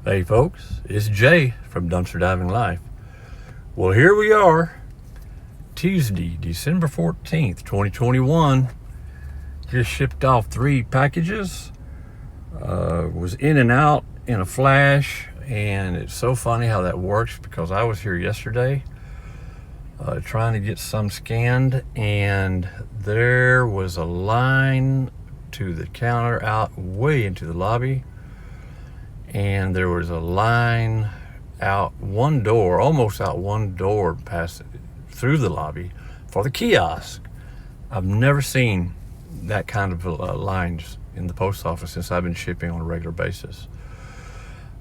Hey folks, it's Jay from Dumpster Diving Life. Well, here we are, Tuesday, December 14th, 2021. Just shipped off 3 packages. Was in and out in a flash, and it's so funny how that works because I was here yesterday trying to get some scanned, and there was a line to the counter out way into the lobby. And there was a line out one door, almost out one door past through the lobby for the kiosk. I've never seen that kind of lines in the post office since I've been shipping on a regular basis.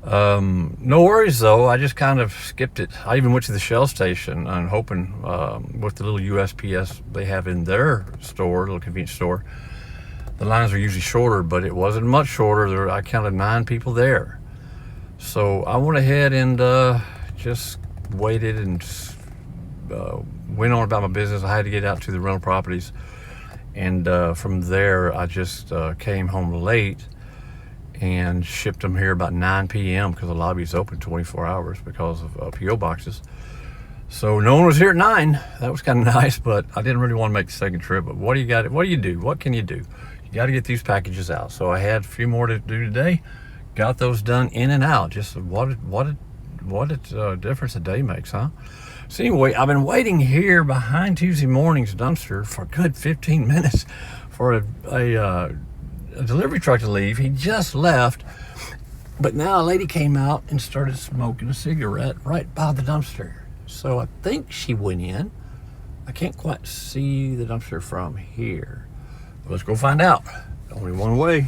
No worries though, I just kind of skipped it. I even went to the Shell station and hoping with the little USPS they have in their store, little convenience store, the lines are usually shorter, but it wasn't much shorter. I counted 9 people there. So I went ahead and just waited and went on about my business. I had to get out to the rental properties. And from there, I just came home late and shipped them here about 9 p.m. because the lobby is open 24 hours because of P.O. boxes. So no one was here at 9. That was kind of nice, but I didn't really want to make the second trip. But what do you do? What can you do? You got to get these packages out. So I had a few more to do today. Got those done in and out. Just what a difference a day makes, huh? So anyway, I've been waiting here behind Tuesday morning's dumpster for a good 15 minutes for a delivery truck to leave. He just left, but now a lady came out and started smoking a cigarette right by the dumpster. So I think she went in. I can't quite see the dumpster from here. Let's go find out. Only one way.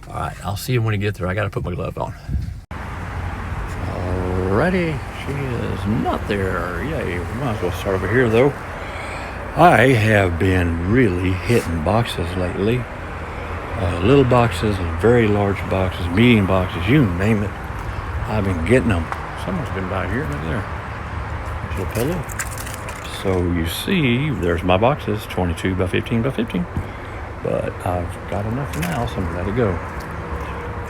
All right, I'll see you when you get there. I got to put my glove on. Alrighty, she is not there. Yay, we might as well start over here though. I have been really hitting boxes lately. Little boxes, very large boxes, medium boxes, you name it. I've been getting them. Someone's been by here, right there. Little pillow. So you see, there's my boxes, 22 by 15 by 15. But I've got enough now, so I'm ready to go.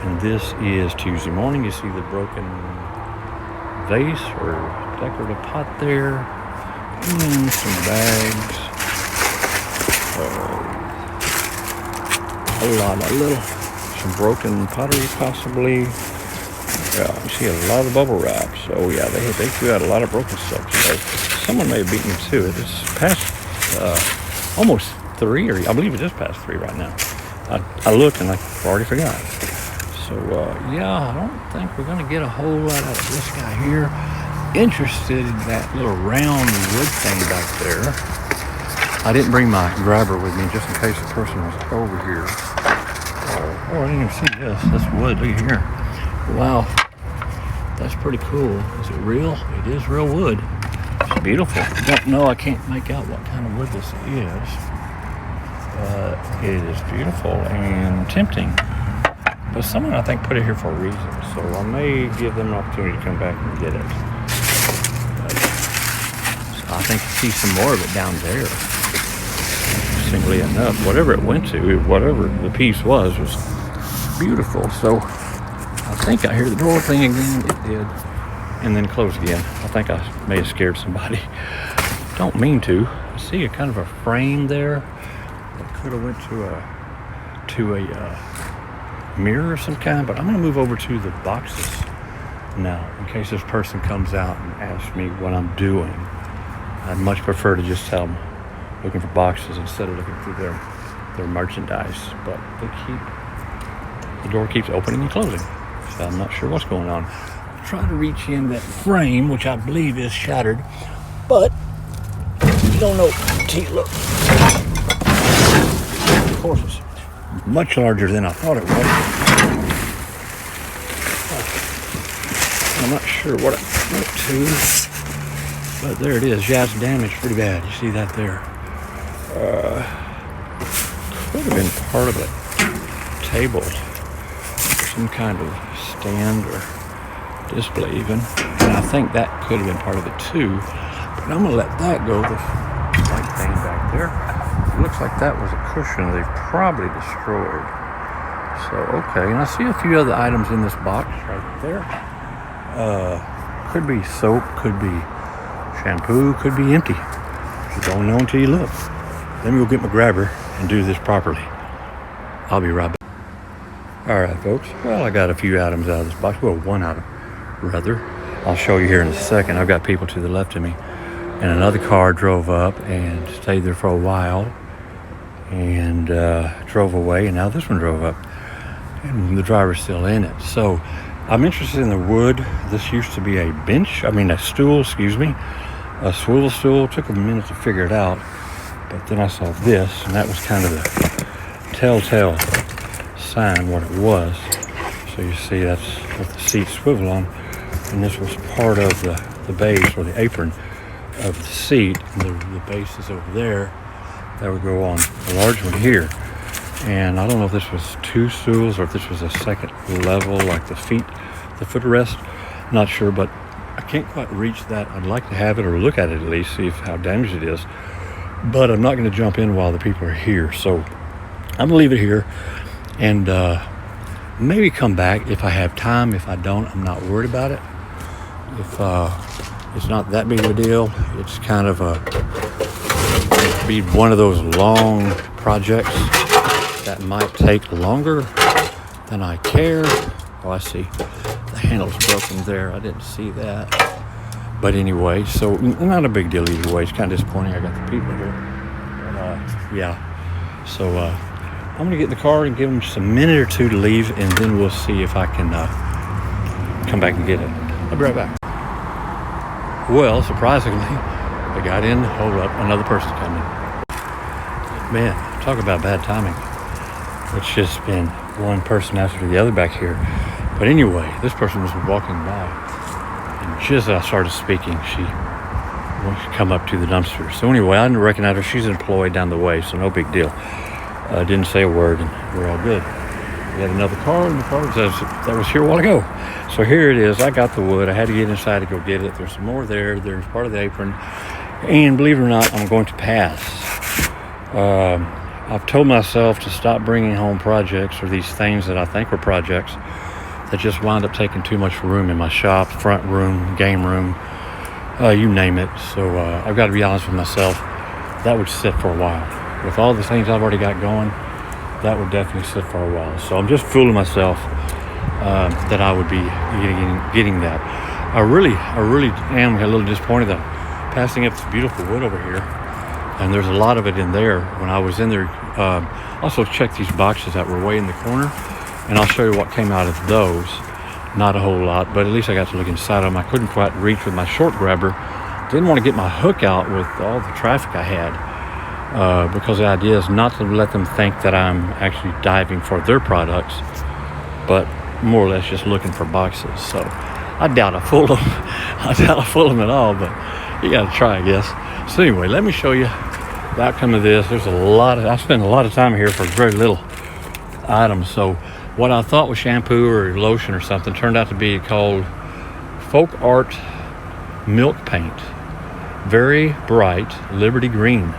And this is Tuesday morning. You see the broken vase or decorative pot there. And some bags. A lot of some broken pottery possibly. Yeah, you see a lot of bubble wrap. So yeah, they threw out a lot of broken stuff today. Someone may have beaten me to it. It's past almost 3, or I believe it is past 3 right now. I looked and I already forgot. So yeah, I don't think we're gonna get a whole lot out of this guy here. Interested in that little round wood thing back there. I didn't bring my grabber with me just in case the person was over here. Oh, I didn't even see this. That's wood. Look at here. Wow, that's pretty cool. Is it real? It is real wood. It's beautiful. I don't know. I can't make out what kind of wood this is. It is beautiful and tempting. But someone, I think, put it here for a reason. So I may give them an opportunity to come back and get it. But, so I think you see some more of it down there. Interestingly enough, whatever it went to, whatever the piece was beautiful. So I think I hear the door thing again. It did. And then close again. I think I may have scared somebody. Don't mean to. I see a kind of a frame there. Could have went to a mirror of some kind, but I'm going to move over to the boxes now in case this person comes out and asks me what I'm doing. I'd much prefer to just tell them looking for boxes instead of looking through their merchandise. But the door keeps opening and closing, so I'm not sure what's going on. I'm trying to reach in that frame, which I believe is shattered, but you don't know. Look. Of course, it's much larger than I thought it was. I'm not sure what it went to, but there it is. Yeah, it's damaged pretty bad. You see that there? Could have been part of a table, some kind of stand or display even, and I think that could have been part of it too. But I'm gonna let that go. The white thing back there. It looks like that was a cushion they probably destroyed. So, okay, and I see a few other items in this box right there. Could be soap, could be shampoo, could be empty. You don't know until you look. Let me go get my grabber and do this properly. I'll be right back. All right, folks. Well, I got a few items out of this box. Well, one item, rather. I'll show you here in a second. I've got people to the left of me. And another car drove up and stayed there for a while and drove away. And now this one drove up. And the driver's still in it. So I'm interested in the wood. This used to be a stool, a swivel stool. It took a minute to figure it out. But then I saw this, and that was kind of the telltale sign what it was. So you see that's what the seat swivel on. And this was part of the base or the apron of the seat. And the base is over there. That would go on the large one here. And I don't know if this was two stools or if this was a second level, like the footrest. Not sure, but I can't quite reach that. I'd like to have it or look at it at least, see how damaged it is. But I'm not going to jump in while the people are here. So I'm going to leave it here and maybe come back if I have time. If I don't, I'm not worried about it. If it's not that big of a deal, it's kind of be one of those long projects that might take longer than I care. Oh, I see. The handle's broken there. I didn't see that. But anyway, so not a big deal either way. It's kind of disappointing. I got the people here. But, yeah. So I'm going to get in the car and give them just a minute or two to leave, and then we'll see if I can come back and get it. I'll be right back. Well, surprisingly, I got in. Hold up. Another person's coming. Man, talk about bad timing. It's just been one person after the other back here. But anyway, this person was walking by. And just as I started speaking, she come up to the dumpster. So anyway, I didn't recognize her. She's employed down the way, so no big deal. Didn't say a word, and we're all good. We had another car, and the car that was here a while ago. So here it is. I got the wood. I had to get inside to go get it. There's some more there. There's part of the apron. And believe it or not, I'm going to pass. I've told myself to stop bringing home projects or these things that I think were projects that just wind up taking too much room in my shop, front room, game room, you name it. So I've got to be honest with myself. That would sit for a while. With all the things I've already got going, that would definitely sit for a while. So I'm just fooling myself that I would be getting that. I really am a little disappointed that passing up this beautiful wood over here. And there's a lot of it in there. When I was in there, also checked these boxes that were way in the corner, and I'll show you what came out of those. Not a whole lot, but at least I got to look inside them. I couldn't quite reach with my short grabber. Didn't want to get my hook out with all the traffic I had, because the idea is not to let them think that I'm actually diving for their products, but more or less just looking for boxes. So I doubt I fooled them. I doubt I fooled them at all, but you got to try, I guess. So anyway, let me show you the outcome of this. There's I spent a lot of time here for very little items. So what I thought was shampoo or lotion or something turned out to be called Folk Art Milk Paint. Very bright Liberty Green.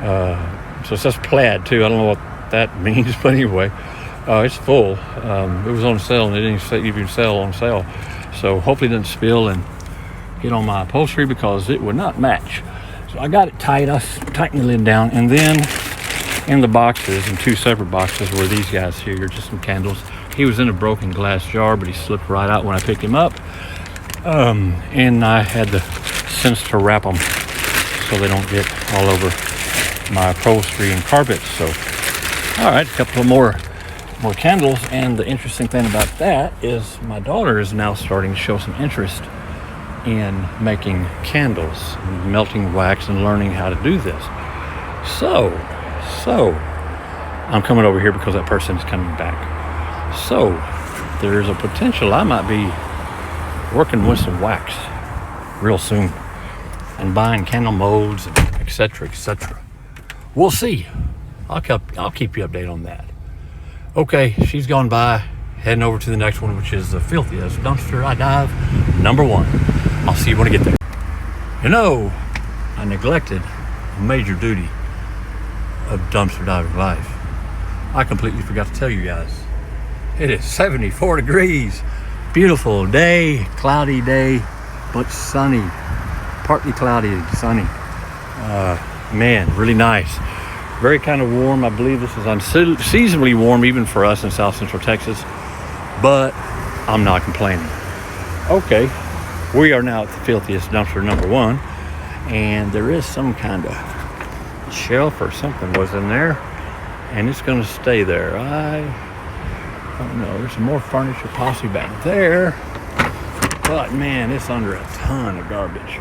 So it says plaid too. I don't know what that means, but anyway, it's full. It was on sale and it didn't even sell on sale. So hopefully it doesn't spill and get on my upholstery because it would not match. So I got it tight. I tightened the lid down, and then in the boxes, in two separate boxes, were these guys here, just some candles. He was in a broken glass jar, but he slipped right out when I picked him up. And I had the sense to wrap them so they don't get all over my upholstery and carpet. So, all right, a couple of more candles. And the interesting thing about that is my daughter is now starting to show some interest in making candles, melting wax, and learning how to do this. So I'm coming over here because that person is coming back. So there's a potential I might be working with some wax real soon and buying candle molds, and etc. We'll see. I'll keep you updated on that. Okay, she's gone by. Heading over to the next one, which is the filthiest dumpster I dive, #1. I'll see you when I get there. You know, I neglected a major duty of dumpster diving life. I completely forgot to tell you guys. It is 74 degrees Beautiful day, cloudy day, but sunny. Partly cloudy and sunny. Man, really nice. Very kind of warm. I believe this is unseasonably warm even for us in South Central Texas, but I'm not complaining. Okay, we are now at the filthiest dumpster number 1, and there is some kind of shelf or something was in there, and it's going to stay there. I don't know. There's some more furniture possibly back there, but man, it's under a ton of garbage.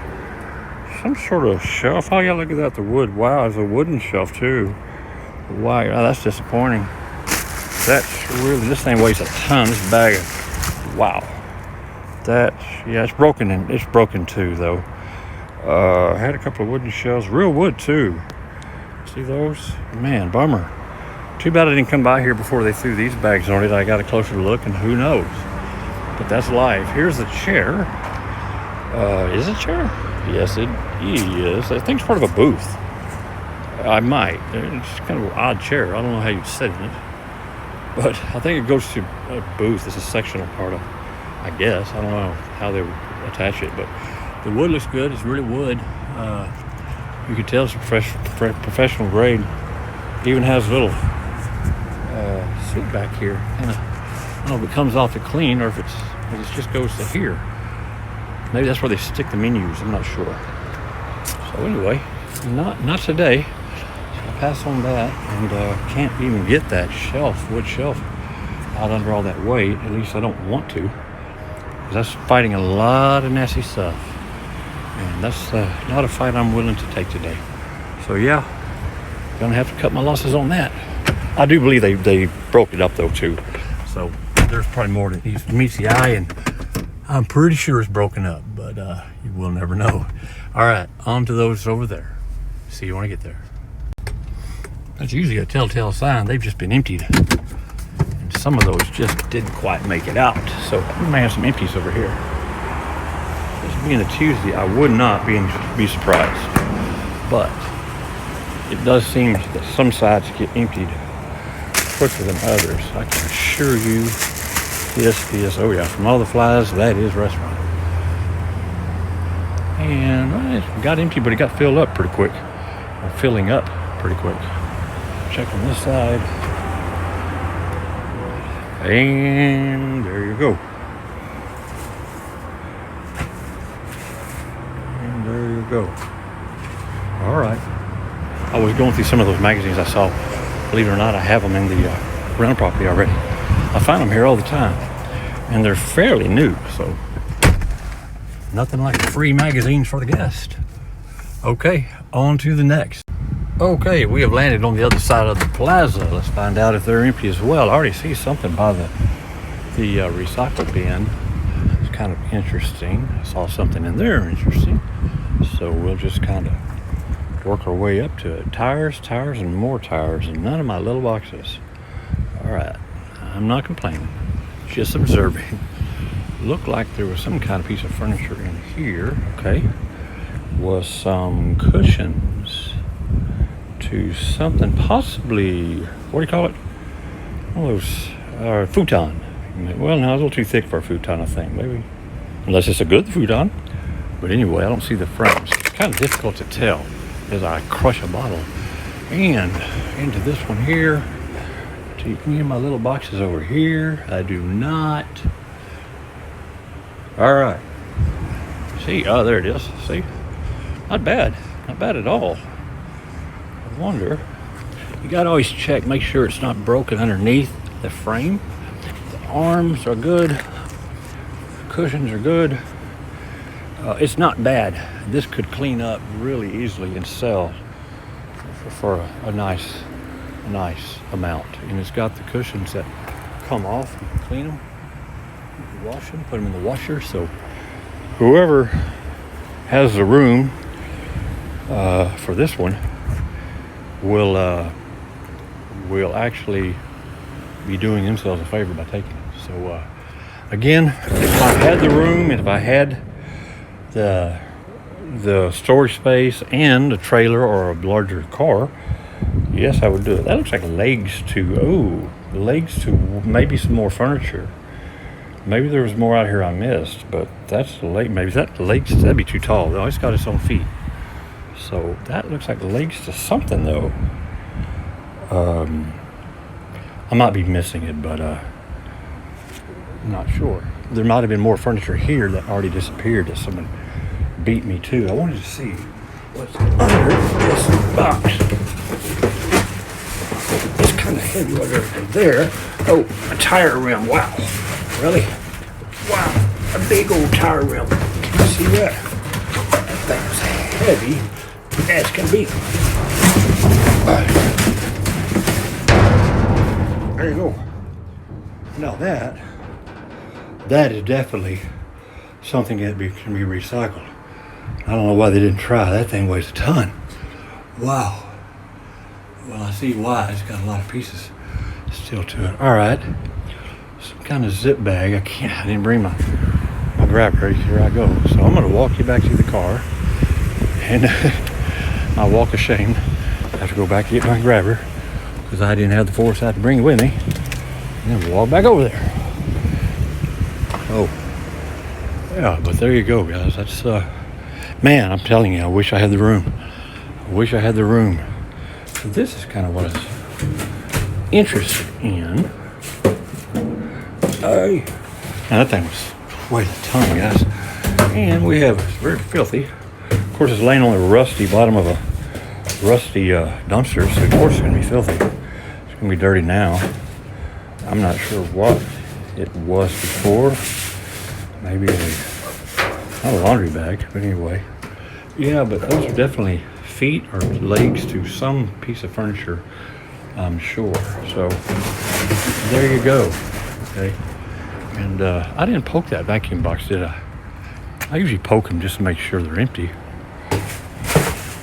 Some sort of shelf. Oh yeah, look at that, the wood. Wow, it's a wooden shelf too. Wow, oh, that's disappointing. That's really, this thing weighs a ton, this bag of, wow. Yeah, it's broken, and it's broken too though. I had a couple of wooden shelves, real wood too. See those? Man, bummer. Too bad I didn't come by here before they threw these bags on it. I got a closer look, and who knows. But that's life. Here's the chair. Is it a chair? Yes, it is. I think it's part of a booth. I might. It's kind of an odd chair. I don't know how you'd sit in it. But I think it goes to a booth. It's a sectional part of, I guess. I don't know how they would attach it. But the wood looks good. It's really wood. You can tell it's professional grade. It even has a little seat back here. I don't know if it comes off to clean or if it just goes to here. Maybe that's where they stick the menus. I'm not sure. So anyway, not today. So I'll pass on that, and can't even get that wood shelf, out under all that weight. At least I don't want to, because that's fighting a lot of nasty stuff, and that's not a fight I'm willing to take today. So yeah, gonna have to cut my losses on that. I do believe they broke it up though too. So there's probably more than meets the eye, and I'm pretty sure it's broken up, but you will never know. All right, on to those over there. See you when I get there. That's usually a telltale sign they've just been emptied. And some of those just didn't quite make it out. So we may have some empties over here. This being a Tuesday, I would not be surprised. But it does seem that some sides get emptied quicker than others. I can assure you, this is, oh yeah, from all the flies, that is restaurant. And it got empty, but it got filled up pretty quick. Or filling up pretty quick. Check on this side. And there you go. And there you go. All right. I was going through some of those magazines I saw. Believe it or not, I have them in the rental property already. I find them here all the time, and they're fairly new, so nothing like free magazines for the guest. Okay, on to the next. Okay, we have landed on the other side of the plaza. Let's find out if they're empty as well. I already see something by the recycle bin. It's kind of interesting. I saw something in there interesting. So we'll just kind of work our way up to it. Tires, and more tires, and none of my little boxes. All right, I'm not complaining, just observing. Looked like there was some kind of piece of furniture in here. Okay, was some cushions to something, possibly, what do you call it? One of those futon. Well, no, it's a little too thick for a futon, I think. Maybe, unless it's a good futon. But anyway, I don't see the frames. It's kind of difficult to tell as I crush a bottle. And into this one here. Take me and my little boxes over here. I do not. All right. See, oh, there it is. See, not bad at all. I wonder. You gotta always check, make sure it's not broken underneath the frame. The arms are good. The cushions are good. It's not bad. This could clean up really easily and sell for a nice amount. And it's got the cushions that come off. You can clean them, you can wash them, put them in the washer. So whoever has the room for this one will actually be doing themselves a favor by taking it. So again, if I had the room, if I had the storage space and a trailer or a larger car, yes, I would do it. That looks like legs to maybe some more furniture. Maybe there was more out here I missed, but that's the lake. Maybe that lakes, that'd be too tall. No, it's got its own feet. So that looks like lakes to something though. I might be missing it, but I'm not sure. There might have been more furniture here that already disappeared that someone beat me to. I wanted to see what's under this box. It's kind of heavy, whatever there. Oh, a tire rim. Wow. Really? Wow. A big old tire rim. Can you see that? That thing's heavy as can be. There you go. Now that is definitely something that can be recycled. I don't know why they didn't try. That thing weighs a ton. Wow. Well, I see why. It's got a lot of pieces still to it. All right. Some kind of zip bag. I didn't bring my grabber. Here I go. So I'm going to walk you back to the car. And I'll walk ashamed. I have to go back and get my grabber because I didn't have the foresight to bring it with me. And then walk back over there. Oh. Yeah, but there you go, guys. That's, man, I'm telling you, I wish I had the room. I wish I had the room. So this is kind of what I was interested in. Now that thing was quite a ton, guys. And we have, it's very filthy. Of course, it's laying on the rusty bottom of a rusty dumpster, so of course it's going to be filthy. It's going to be dirty now. I'm not sure what it was before. Maybe not a laundry bag, but anyway. Yeah, but those are definitely feet or legs to some piece of furniture, I'm sure. So there you go. Okay. And I didn't poke that vacuum box, did I? I usually poke them just to make sure they're empty.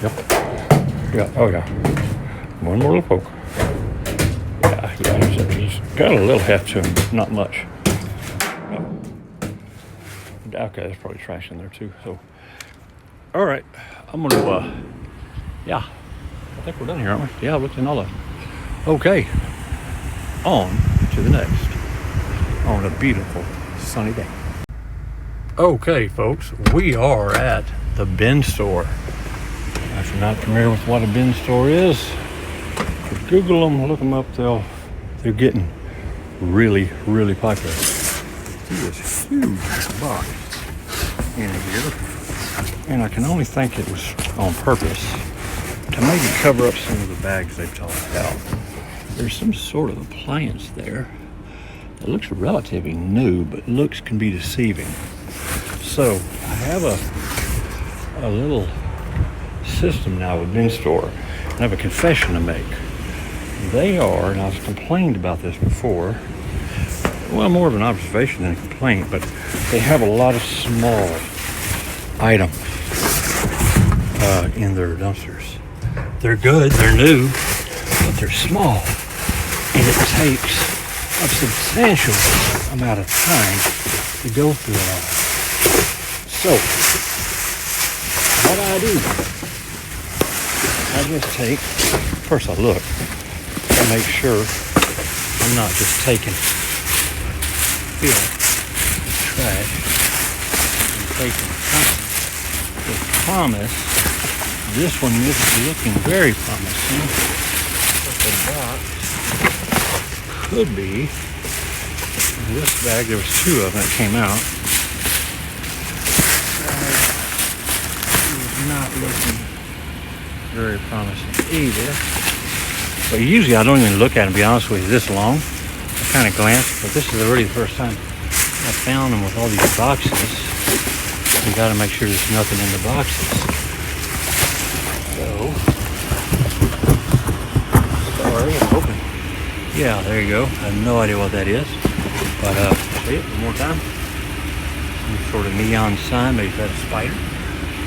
Yep. Yeah. Oh yeah. One more little poke. Yeah. It's got a little heft to them, not much. Okay, there's probably trash in there too. So, all right, I'm gonna. Yeah, I think we're done here, aren't we? Yeah, looked in all of. Okay, on to the next. On a beautiful sunny day. Okay, folks, we are at the bin store. If you're not familiar with what a bin store is, Google them, look them up. They're getting really, really popular. See this huge box in here, and I can only think it was on purpose to maybe cover up some of the bags they've talked about. There's some sort of appliance there. It looks relatively new, but looks can be deceiving. So I have a little system now with bin store. I have a confession to make. They are, and I've complained about this before, well, more of an observation than a complaint, but they have a lot of small items in their dumpsters. They're good, they're new, but they're small, and it takes a substantial amount of time to go through it all. So, what I do, I just take, first I look to make sure I'm not just taking trash and taking something. With promise, this one is looking very promising. But the box could be, in this bag there was two of them that came out. It was not looking very promising either. But usually I don't even look at them, to be honest with you, this long. I kind of glance, but this is really the first time I found them with all these boxes. You got to make sure there's nothing in the boxes. So, sorry, I'm hoping. Yeah, there you go. I have no idea what that is, but see it one more time. Some sort of neon sign, maybe that's a spider.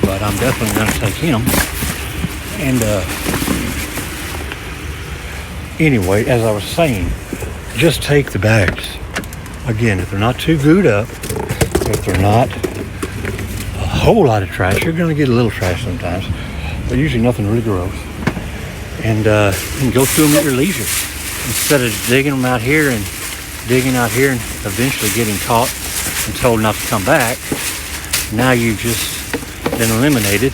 But I'm definitely going to take him. And anyway, as I was saying, just take the bags. Again, if they're not too gooed up, if they're not a whole lot of trash, you're going to get a little trash sometimes, but usually nothing really gross. And you can go through them at your leisure instead of digging them out here and digging out here and eventually getting caught and told not to come back. Now you've just been eliminated,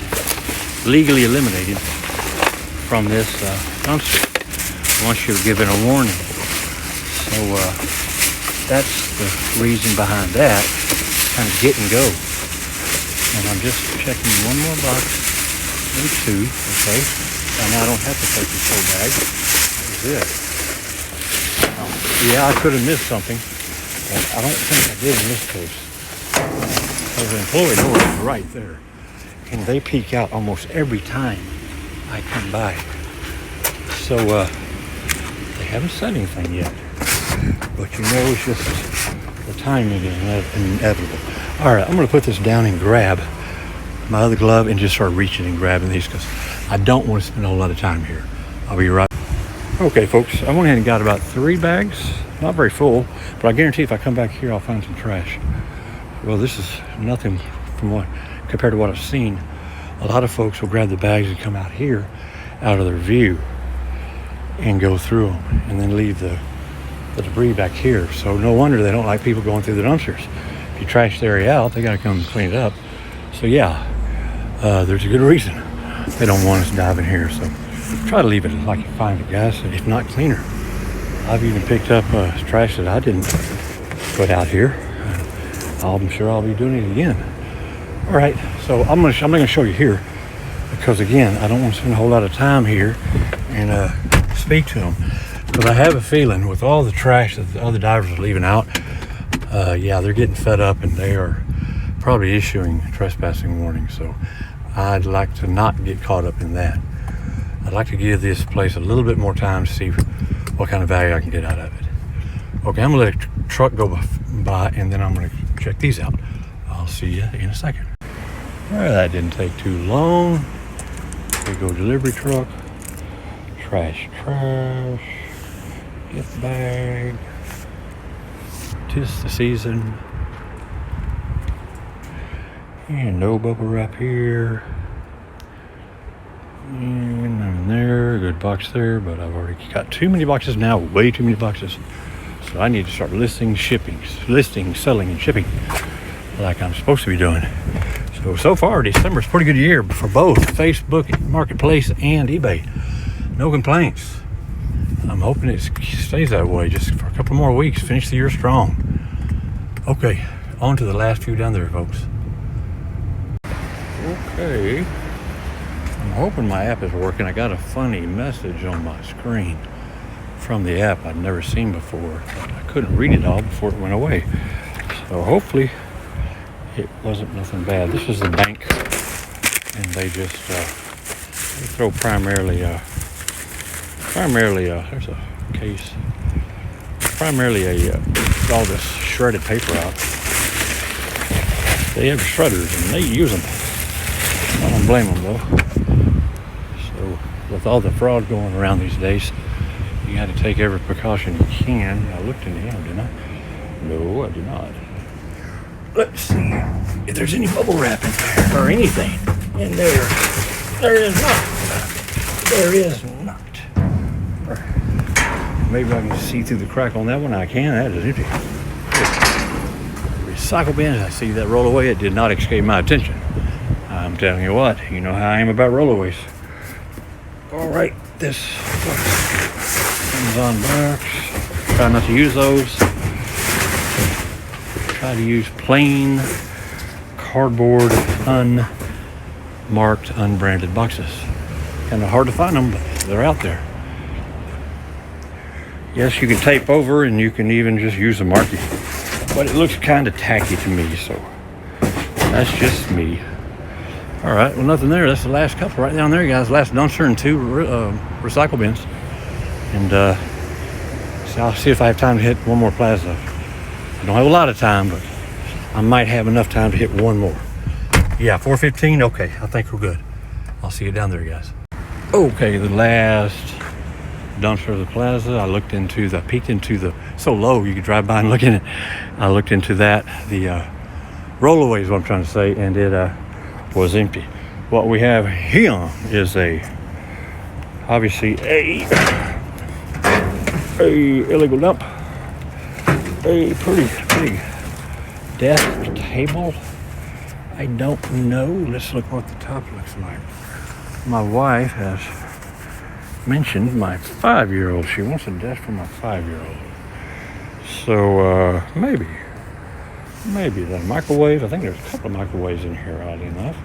legally eliminated from this dumpster once you're given a warning. So that's the reason behind that, kind of get and go. And I'm just checking one more box, maybe two, okay? And now I don't have to take this whole bag. That was it. Yeah, I could have missed something, but I don't think I did in this case. Because the employee door is right there. And they peek out almost every time I come by. So they haven't said anything yet. But you know, it's just the timing is inevitable. All right, I'm going to put this down and grab my other glove and just start reaching and grabbing these because I don't want to spend a whole lot of time here. I'll be right. Okay, folks, I went ahead and got about 3 bags. Not very full, but I guarantee if I come back here, I'll find some trash. Well, this is nothing from what compared to what I've seen. A lot of folks will grab the bags and come out here, out of their view, and go through them, and then leave the debris back here. So no wonder they don't like people going through the dumpsters. If you trash the area out, they got to come and clean it up. So yeah, there's a good reason they don't want us diving here. So try to leave it like you find it, guys, if not cleaner. I've even picked up trash that I didn't put out here. I'm sure I'll be doing it again. All right, so I'm not gonna show you here because again, I don't want to spend a whole lot of time here and speak to them. But I have a feeling with all the trash that the other divers are leaving out, yeah, they're getting fed up and they are probably issuing trespassing warnings. So I'd like to not get caught up in that. I'd like to give this place a little bit more time to see what kind of value I can get out of it. Okay, I'm gonna let a truck go by and then I'm gonna check these out. I'll see you in a second. Well, that didn't take too long. There go delivery truck. Trash. Gift bag. 'Tis the season. And no bubble wrap here. And none there. Good box there, but I've already got too many boxes now. Way too many boxes. So I need to start listing, selling, and shipping like I'm supposed to be doing. So far, December's a pretty good year for both Facebook Marketplace and eBay. No complaints. I'm hoping it stays that way just for a couple more weeks. Finish the year strong. Okay, on to the last few down there, folks. Okay, I'm hoping my app is working. I got a funny message on my screen from the app I'd never seen before. I couldn't read it all before it went away. So hopefully it wasn't nothing bad. This is the bank, and they just they throw primarily there's a case, primarily all this shredded paper out. They have shredders and they use them. I don't blame them though. So with all the fraud going around these days, you got to take every precaution you can. I looked in the air, didn't I? No, I did not. Let's see if there's any bubble wrap in there or anything in there. There is not. There is not. Maybe I can see through the crack on that one. I can. That is empty. Recycle bin. I see that roll away. It did not escape my attention. I'm telling you what. You know how I am about rollaways. All right. This Amazon box. Try not to use those. Try to use plain cardboard, unmarked, unbranded boxes. Kind of hard to find them, but they're out there. Yes, you can tape over and you can even just use a marking, but it looks kind of tacky to me, so that's just me. All right, well, nothing there. That's the last couple right down there, guys. Last dumpster and 2 recycle bins. And so I'll see if I have time to hit one more plaza. I don't have a lot of time, but I might have enough time to hit one more. Yeah, 4:15. Okay, I think we're good. I'll see you down there, guys. Okay, the last dumpster of the plaza. I peeked into the, so low you could drive by and look in it. I looked into that, the rollaway is what I'm trying to say, and it was empty. What we have here is obviously a illegal dump. A pretty big desk table. I don't know. Let's look what the top looks like. My wife has mentioned my 5-year-old. She wants a desk for my 5-year-old. So maybe the microwave. I think there's a couple of microwaves in here, oddly enough.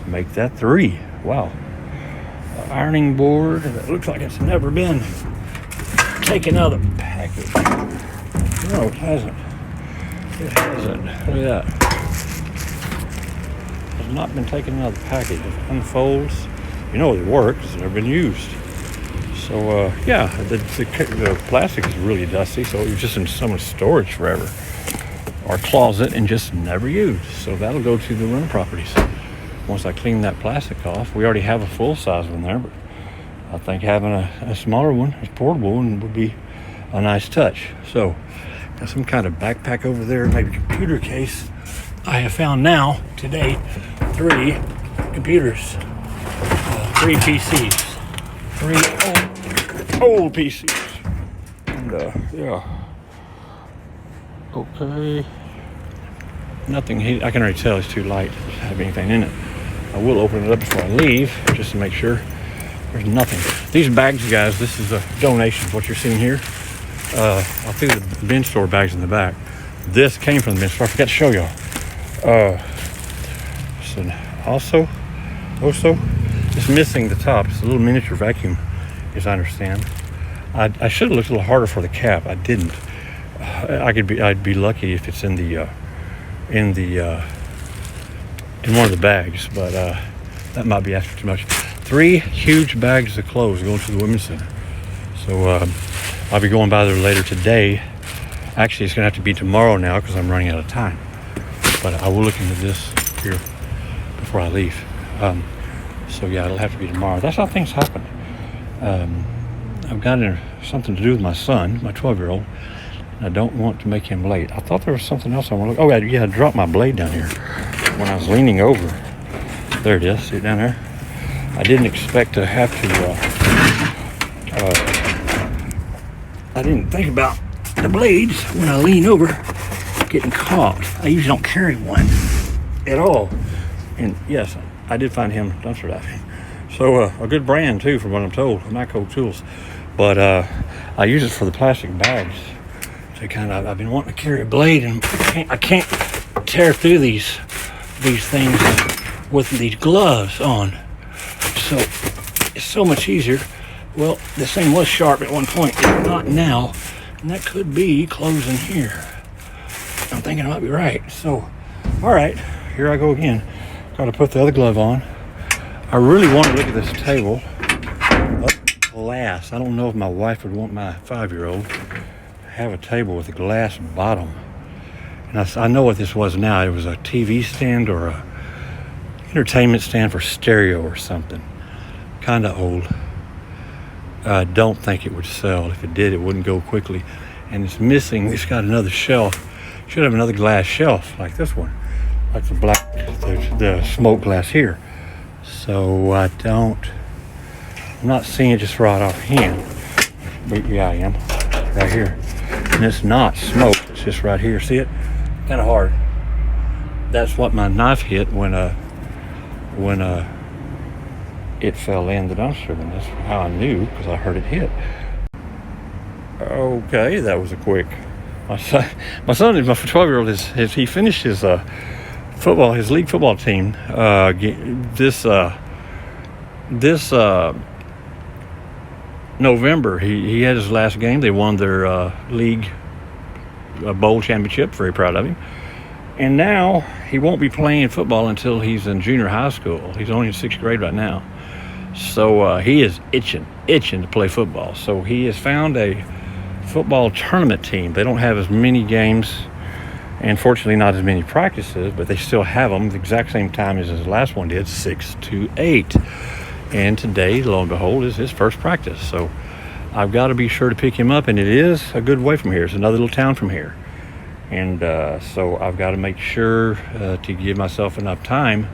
Make that 3. Wow. Ironing board. It looks like it's never been taken out of the package. No, it hasn't. It hasn't. Look at that. Has not been taken out of the package. It unfolds. You know it works. It's never been used. So yeah, the plastic is really dusty, so it was just in someone's storage forever, or closet, and just never used. So that'll go to the rental properties. Once I clean that plastic off, we already have a full size one there, but I think having a smaller one, a portable one, would be a nice touch. So got some kind of backpack over there, maybe computer case. I have found now today 3 computers, 3 PCs, 3 old PCs, and yeah, okay. Nothing. I can already tell it's too light to have anything in it. I will open it up before I leave just to make sure there's nothing. These bags, guys, this is a donation. What you're seeing here, I threw the bin store bags in the back. This came from the bin store. I forgot to show y'all. So also, it's missing the top. It's a little miniature vacuum, as I understand. I should have looked a little harder for the cap. I didn't. I'd be lucky if it's in one of the bags, but that might be asking too much. 3 huge bags of clothes going to the women's center. So I'll be going by there later today. Actually, it's gonna have to be tomorrow now because I'm running out of time. But I will look into this here before I leave. So yeah, it'll have to be tomorrow. That's how things happen. I've got something to do with my son, my 12-year-old. And I don't want to make him late. I thought there was something else I want to look. Oh yeah, I dropped my blade down here when I was leaning over. There it is. See it down there? I didn't expect to have to. I didn't think about the blades when I lean over getting caught. I usually don't carry one at all. And yes, I did find him dumpster diving. So a good brand too, from what I'm told, Micro Tools. But I use it for the plastic bags. So I've been wanting to carry a blade, and I can't tear through these things with these gloves on. So it's so much easier. Well, this thing was sharp at one point, it's not now, and that could be closing here. I'm thinking I might be right. So, all right, here I go again. Got to put the other glove on. I really want to look at this table. Glass. I don't know if my wife would want my 5-year-old to have a table with a glass bottom. And I know what this was now. It was a TV stand or a entertainment stand for stereo or something. Kind of old. I don't think it would sell. If it did, it wouldn't go quickly. And it's missing. It's got another shelf. Should have another glass shelf like this one, like the smoke glass here. So I'm not seeing it just right offhand. But yeah, I am right here. And it's not smoke. It's just right here. See it? Kind of hard. That's what my knife hit when it fell in the dumpster, and that's how I knew, because I heard it hit. Okay, that was a quick. My son, my 12-year-old, he finished his his league football team this November. He had his last game. They won their league bowl championship. Very proud of him. And now he won't be playing football until he's in junior high school. He's only in 6th grade right now. So he is itching to play football. So he has found a football tournament team. They don't have as many games, and fortunately not as many practices, but they still have them the exact same time as his last one did, 6 to 8. And today, lo and behold, is his first practice. So I've got to be sure to pick him up, and it is a good way from here. It's another little town from here. And so I've got to make sure to give myself enough time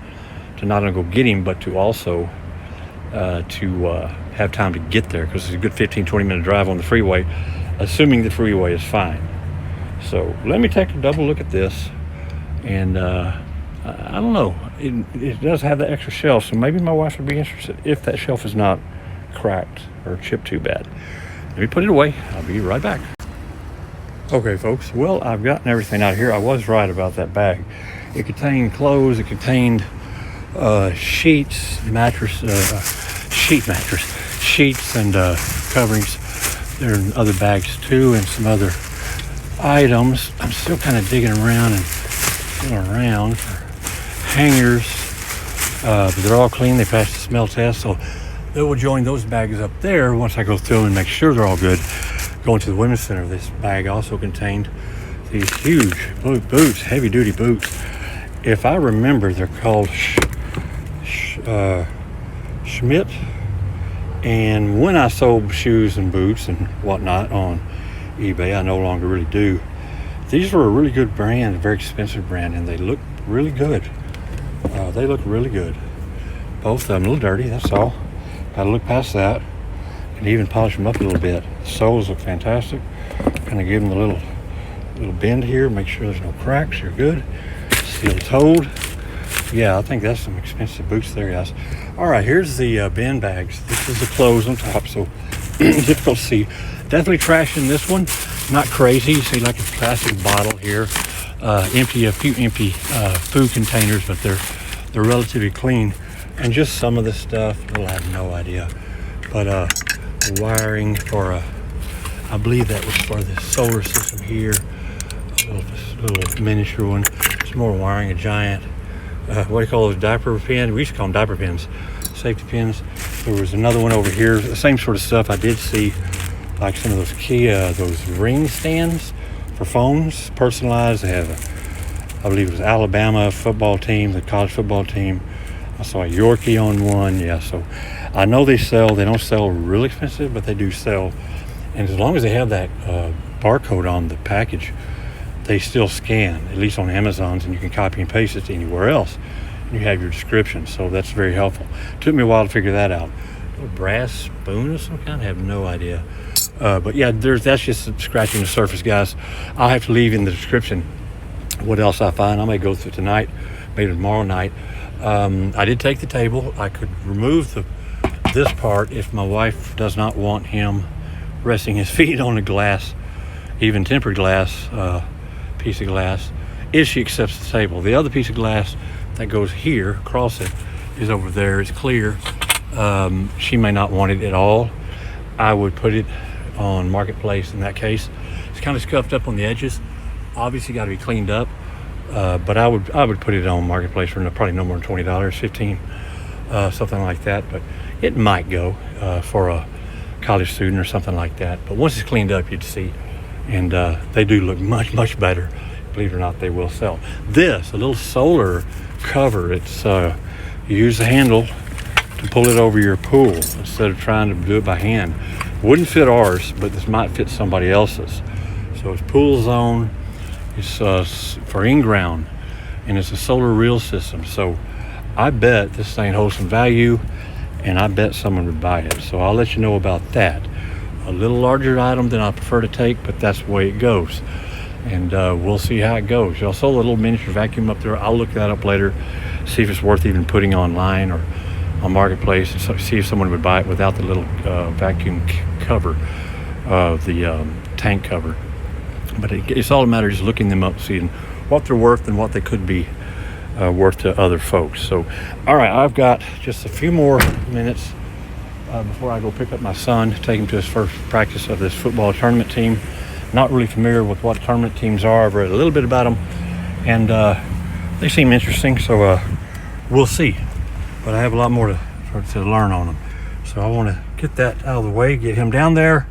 to not only go get him, but to also have time to get there, because it's a good 15-20 minute drive on the freeway, assuming the freeway is fine. So let me take a double look at this. And I don't know, it does have the extra shelf, so maybe my wife would be interested if that shelf is not cracked or chipped too bad. Let me put it away. I'll be right back. Okay, folks. Well, I've gotten everything out of here. I was right about that bag. It contained clothes. It contained sheets, sheets and coverings. There are other bags too, and some other items. I'm still kind of digging around and feeling around for hangers, but they're all clean. They passed the smell test, so they will join those bags up there once I go through and make sure they're all good. Going to the women's center, this bag also contained these huge boots, heavy duty boots. If I remember, they're called Schmidt. And when I sold shoes and boots and whatnot on eBay, I no longer really do. These were a really good brand, a very expensive brand, and they look really good. They look really good. Both of them a little dirty, that's all. Gotta look past that and even polish them up a little bit. The soles look fantastic. Kind of give them a little bend here, make sure there's no cracks. You're good. Steel-toed. Yeah, I think that's some expensive boots there, guys. All right, here's the bin bags. This is the clothes on top, so difficult to see. Definitely trash in this one. Not crazy. You see like a plastic bottle here. A few empty food containers, but they're relatively clean. And just some of the stuff, well, I have no idea. But wiring for I believe that was for the solar system here. A little miniature one. Some more wiring, a giant, what do you call those, diaper pins? We used to call them diaper pins, safety pins. There was another one over here, the same sort of stuff. I did see like some of those those ring stands for phones, personalized. They have I believe it was Alabama football team, the college football team. I saw a Yorkie on one. Yeah, so I know they don't sell real expensive, but they do sell. And as long as they have that barcode on the package, they still scan, at least on Amazon's, and you can copy and paste it to anywhere else. You have your description, so that's very helpful. Took me a while to figure that out. A little brass spoon of some kind, I have no idea. But yeah, that's just scratching the surface, guys. I'll have to leave in the description what else I find. I may go through tonight, maybe tomorrow night. I did take the table. I could remove this part if my wife does not want him resting his feet on a glass, even tempered glass, piece of glass, if she accepts the table. The other piece of glass that goes here, across it, is over there. It's clear. She may not want it at all. I would put it on Marketplace in that case. It's kind of scuffed up on the edges. Obviously got to be cleaned up. But I would put it on Marketplace for probably no more than $20, $15, something like that. But it might go for a college student or something like that. But once it's cleaned up, you'd see. And they do look much, much better. Believe it or not, they will sell. This, a little solar cover. It's you use the handle to pull it over your pool instead of trying to do it by hand. Wouldn't fit ours, but this might fit somebody else's. So it's pool zone. It's for in-ground, and it's a solar reel system. So I bet this thing holds some value, and I bet someone would buy it. So I'll let you know about that. A little larger item than I prefer to take, but that's the way it goes. And we'll see how it goes. Y'all saw a little miniature vacuum up there. I'll look that up later, see if it's worth even putting online or on Marketplace, and see if someone would buy it without the little vacuum cover, the tank cover. But it's all a matter of just looking them up, seeing what they're worth and what they could be worth to other folks. So, all right, I've got just a few more minutes before I go pick up my son, take him to his first practice of this football tournament team. Not really familiar with what tournament teams are. I've read a little bit about them, and they seem interesting, so we'll see. But I have a lot more to learn on them. So I want to get that out of the way, get him down there,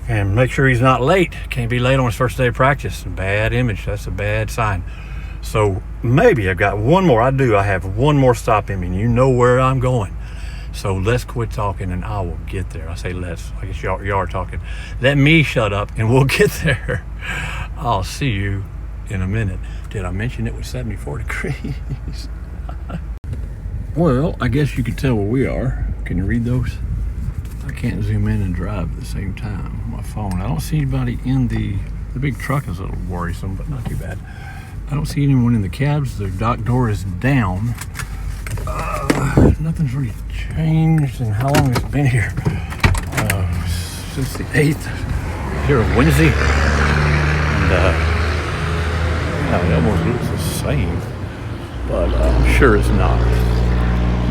and make sure he's not late. Can't be late on his first day of practice. Bad image. That's a bad sign. So maybe I've got one more. I have one more stop in me, and you know where I'm going. So let's quit talking, and I will get there. I say let's. I guess y'all are talking. Let me shut up, and we'll get there. I'll see you in a minute. Did I mention it was 74 degrees? Well, I guess you can tell where we are. Can you read those? I can't zoom in and drive at the same time on my phone. I don't see anybody in the big truck is a little worrisome, but not too bad. I don't see anyone in the cabs. The dock door is down. Nothing's really changed in how long it's been here. Since the 8th, here on Wednesday. And yeah, it almost looks the same, but I'm sure it's not.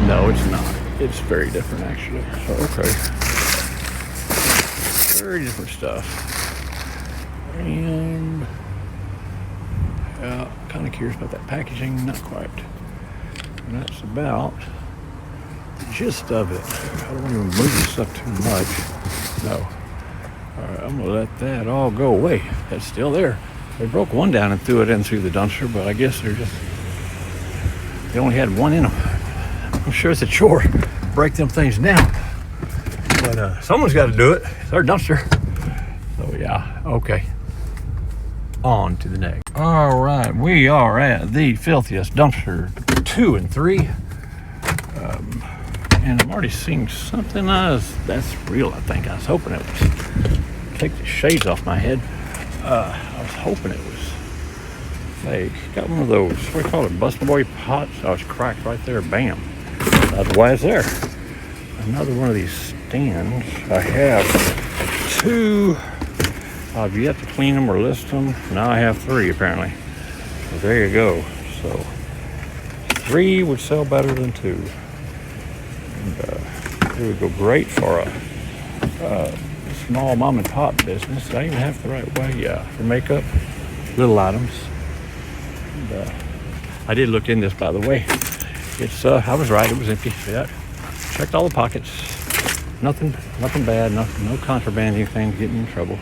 No, it's not. It's very different, actually. So, okay. Very different stuff. And kind of curious about that packaging. Not quite. And that's about the gist of it. I don't want to move this up too much. No. All right, I'm gonna let that all go away. That's still there. They broke one down and threw it in through the dumpster, but I guess they only had one in them. I'm sure it's a chore to break them things down, but someone's got to do it. It's our dumpster. So yeah, okay. On to the next. All right, we are at the filthiest dumpster 2 and 3. And I'm already seeing something that's real, I think. I was hoping it was. Take the shades off my head. I was hoping it was fake. Got one of those, what do you call it, Buster Boy pots? Oh, it's cracked right there, bam. That's why it's there. Another one of these stands. I have 2. I've yet to clean them or list them. Now I have 3, apparently. So there you go. So 3 would sell better than 2. And it would go great for a small mom and pop business. I even have the right way, yeah, for makeup, little items. And, I did look in this, by the way. It's I was right, it was empty. Yeah, checked all the pockets. Nothing bad. No contraband, anything to get me in trouble.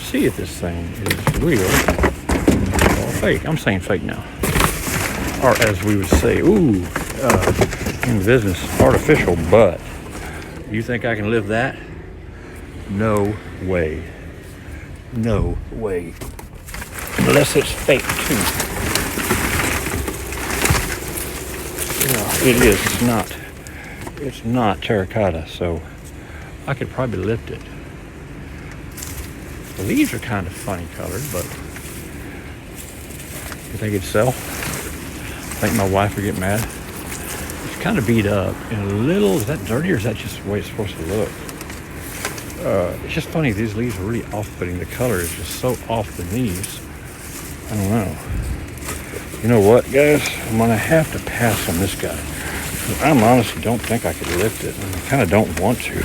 See if this thing is real or fake. I'm saying fake now, or as we would say, in the business, artificial. But you think I can live that? No way. No way. Unless it's fake too. It is. It's not terracotta, so I could probably lift it. Well, these are kind of funny colored, but you think it'd sell? I think my wife would get mad. It's kind of beat up and a little. Is that dirty or is that just the way it's supposed to look? It's just funny. These leaves are really off-putting. The color is just so off the knees. I don't know. You know what, guys? I'm gonna have to pass on this guy. I honestly don't think I could lift it, and I kind of don't want to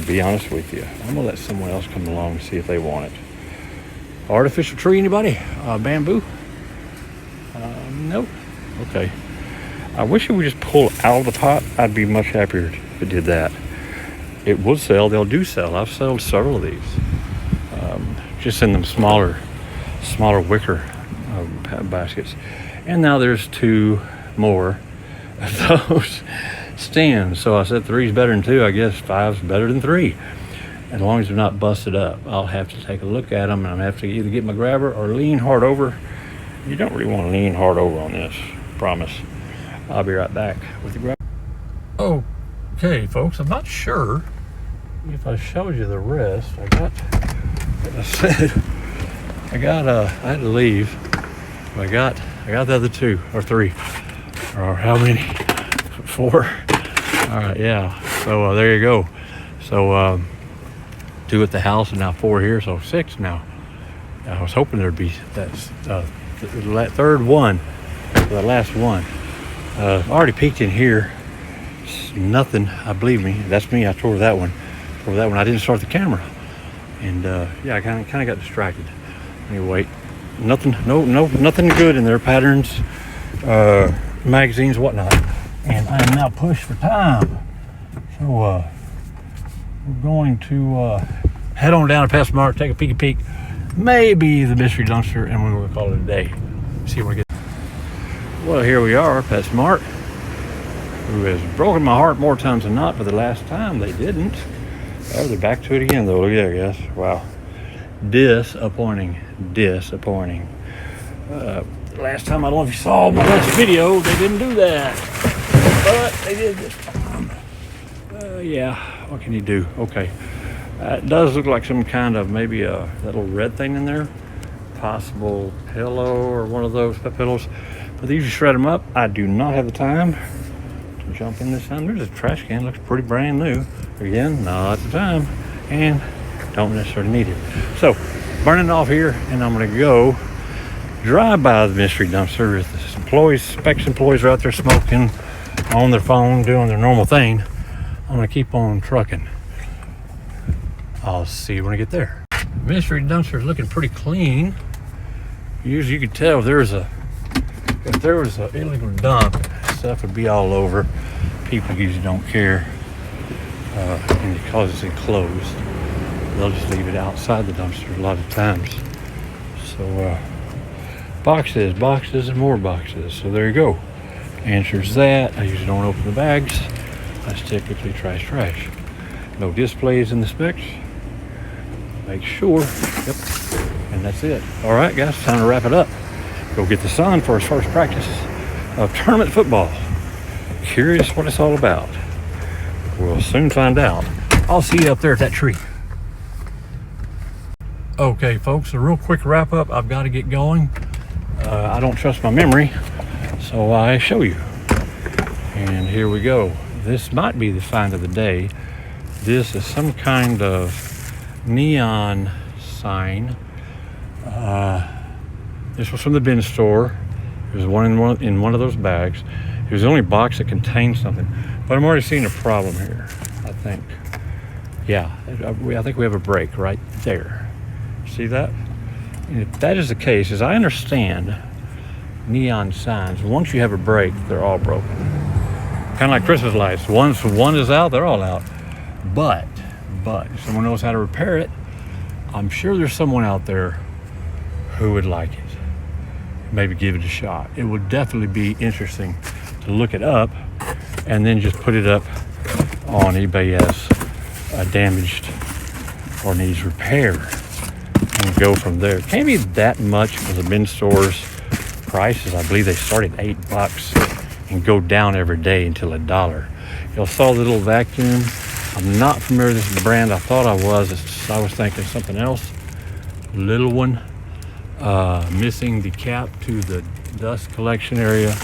be honest with you. I'm gonna let someone else come along and see if they want it. Artificial tree, anybody? Bamboo? Nope. Okay. I wish it would just pull out of the pot. I'd be much happier if it did that. It would sell. They'll do sell. I've sold several of these. Just in them smaller wicker baskets. And now there's 2 more of those stands. So I said 3's better than 2. I guess 5's better than 3. As long as they're not busted up. I'll have to take a look at them, and I'm going to have to either get my grabber or lean hard over. You don't really want to lean hard over on this. Promise. I'll be right back with the grabber. Okay, folks. I'm not sure if I showed you the rest. I had to leave. I got the other 2 or 3 or how many? 4. All right, yeah. So there you go. So 2 at the house and now 4 here, so 6 now. I was hoping there'd be that third one, the last one. I already peeked in here. It's nothing. Believe me, that's me. I tore that one. I didn't start the camera, and yeah, I kind of got distracted. Anyway, nothing good in there. Patterns, magazines, whatnot. And I am now pushed for time, so we're going to head on down to PetSmart, take a peek, maybe the mystery dumpster, and we're going to call it a day. See where we get. Well, here we are, PetSmart, who has broken my heart more times than not, but the last time they didn't. Oh, they're back to it again, though. Look at that, guys. Wow. Disappointing. Last time, I don't know if you saw my last video, they didn't do that. But they did this time. Yeah, what can you do? Okay. It does look like some kind of maybe that little red thing in there. possible pillow or one of those pet pillows. But they usually shred them up. I do not have the time to jump in this time. There's a trash can, looks pretty brand new. Again, not the time, and don't necessarily need it. So, burning off here, and I'm gonna go drive by the mystery dumpster. If the employees, Specs employees are out there smoking on their phone, doing their normal thing, I'm gonna keep on trucking. I'll see you when I get there. Mystery dumpster is looking pretty clean. Usually you could tell if there was an illegal dump, stuff would be all over. People usually don't care, and because it's enclosed, they'll just leave it outside the dumpster a lot of times. So boxes and more boxes. So there you go. Answers that. I usually don't open the bags. That's typically trash. No displays in the specs. Make sure. Yep. And that's it. All right, guys, time to wrap it up. Go get the son for his first practice of tournament football. Curious what it's all about. We'll soon find out. I'll see you up there at that tree. Okay, folks, a real quick wrap up. I've got to get going. I don't trust my memory, so I show you. And here we go. This might be the find of the day. This is some kind of neon sign. This was from the bin store. There's one in one of those bags. It was the only box that contained something. But I'm already seeing a problem here, I think. Yeah, I think we have a break right there. See that? And if that is the case, as I understand neon signs, once you have a break, they're all broken. Kind of like Christmas lights. Once one is out, they're all out. But if someone knows how to repair it, I'm sure there's someone out there who would like it. Maybe give it a shot. It would definitely be interesting to look it up and then just put it up on eBay as damaged or needs repair and go from there. Can't be that much for the bin stores prices. I believe they start at $8 and go down every day until $1. Y'all saw the little vacuum. I'm not familiar with this brand. I thought I was. I was thinking something else. Little one, missing the cap to the dust collection area,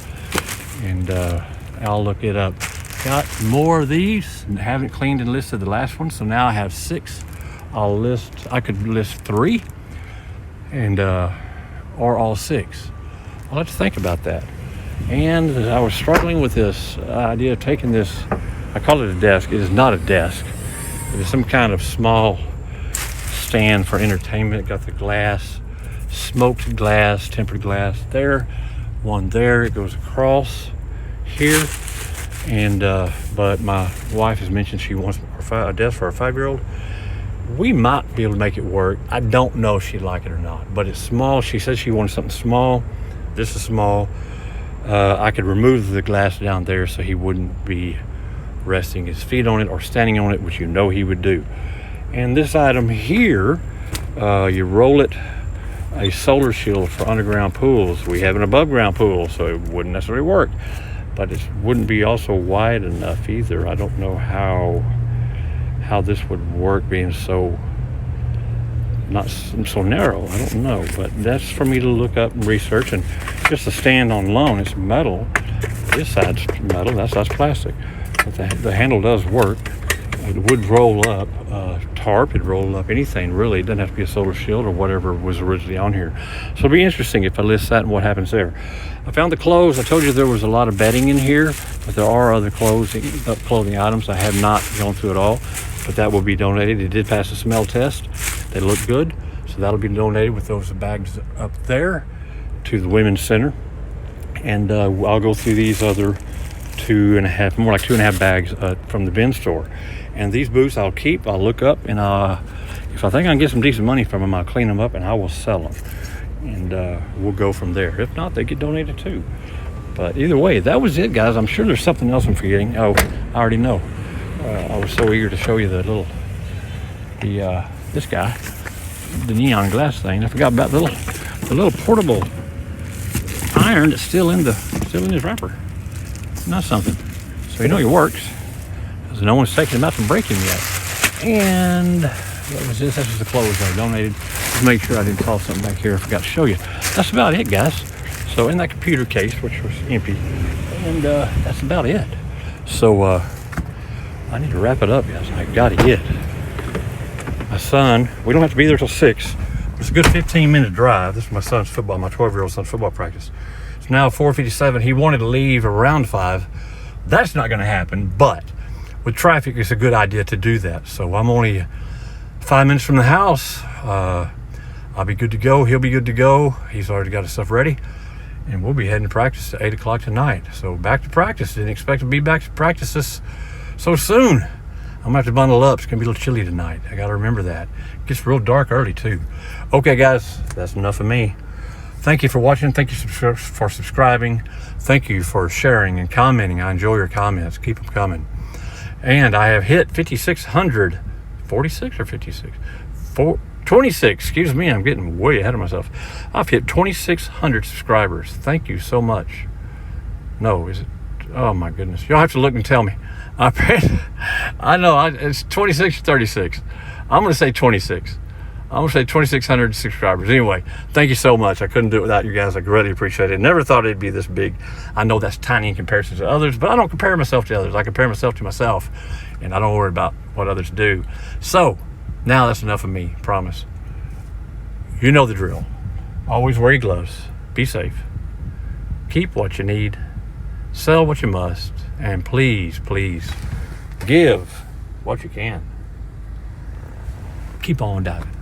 and I'll look it up. Got more of these and haven't cleaned and listed the last one, so now I have 6. I could list 3 and or all 6. I'll have to think about that. And I was struggling with this idea of taking this, I call it a desk. It is not a desk. It is some kind of small stand for entertainment. Got the glass, smoked glass, tempered glass there, one there. It goes across here. And but my wife has mentioned she wants a desk for a 5-year-old. We might be able to make it work. I don't know if she'd like it or not, but it's small. She said she wanted something small. This is small. I could remove the glass down there so he wouldn't be resting his feet on it or standing on it, which you know he would do. And this item here, you roll it, a solar shield for underground pools. We have an above ground pool, so it wouldn't necessarily work, but it wouldn't be also wide enough either. I don't know how this would work being so not so narrow. I don't know, but that's for me to look up and research. And just the stand on alone, it's metal. This side's metal, that side's plastic. But the handle does work. It would roll up tarp, it'd roll up anything really. It doesn't have to be a solar shield or whatever was originally on here. So it'll be interesting if I list that and what happens there. I found the clothes. I told you there was a lot of bedding in here, but there are other clothing items. I have not gone through it all, but that will be donated. It did pass the smell test. They look good, so that'll be donated with those bags up there to the Women's Center. And I'll go through these other 2.5, more like 2.5 bags from the bin store. And these boots I'll keep. I'll look up, and if I think I can get some decent money from them, I'll clean them up and I will sell them. And we'll go from there. If not, they get donated too. But either way, that was it, guys. I'm sure there's something else I'm forgetting. Oh, I already know. I was so eager to show you this guy, the neon glass thing. I forgot about the little portable iron that's still in his wrapper. Not something. So you know he works, because no one's taken him out to break him yet. And what was this? This was the clothes I donated. Just make sure I didn't toss something back here I forgot to show you. That's about it, guys. So in that computer case, which was empty, and that's about it. So I need to wrap it up, guys. I gotta get my son. We don't have to be there till 6. It's a good 15-minute drive. This is my son's football, my 12-year-old son's football practice. It's now 4:57. He wanted to leave around 5. That's not going to happen, but with traffic, it's a good idea to do that. So I'm only 5 minutes from the house. I'll be good to go. He'll be good to go. He's already got his stuff ready. And we'll be heading to practice at 8 o'clock tonight. So back to practice. Didn't expect to be back to practice this so soon. I'm gonna have to bundle up. It's gonna be a little chilly tonight. I gotta remember that. It gets real dark early too. Okay, guys, that's enough of me. Thank you for watching. Thank you for subscribing. Thank you for sharing and commenting. I enjoy your comments. Keep them coming. And I have hit 5,600, 46 or 56? 26, excuse me, I'm getting way ahead of myself. I've hit 2,600 subscribers. Thank you so much. No, is it? Oh my goodness. You'll have to look and tell me. I know, it's 26 or 36. I'm going to say 26. I'm going to say 2,600 subscribers. Anyway, thank you so much. I couldn't do it without you guys. I really appreciate it. Never thought it'd be this big. I know that's tiny in comparison to others, but I don't compare myself to others. I compare myself to myself, and I don't worry about what others do. So, now that's enough of me, promise. You know the drill. Always wear your gloves. Be safe. Keep what you need. Sell what you must. And please, please, give what you can. Keep on diving.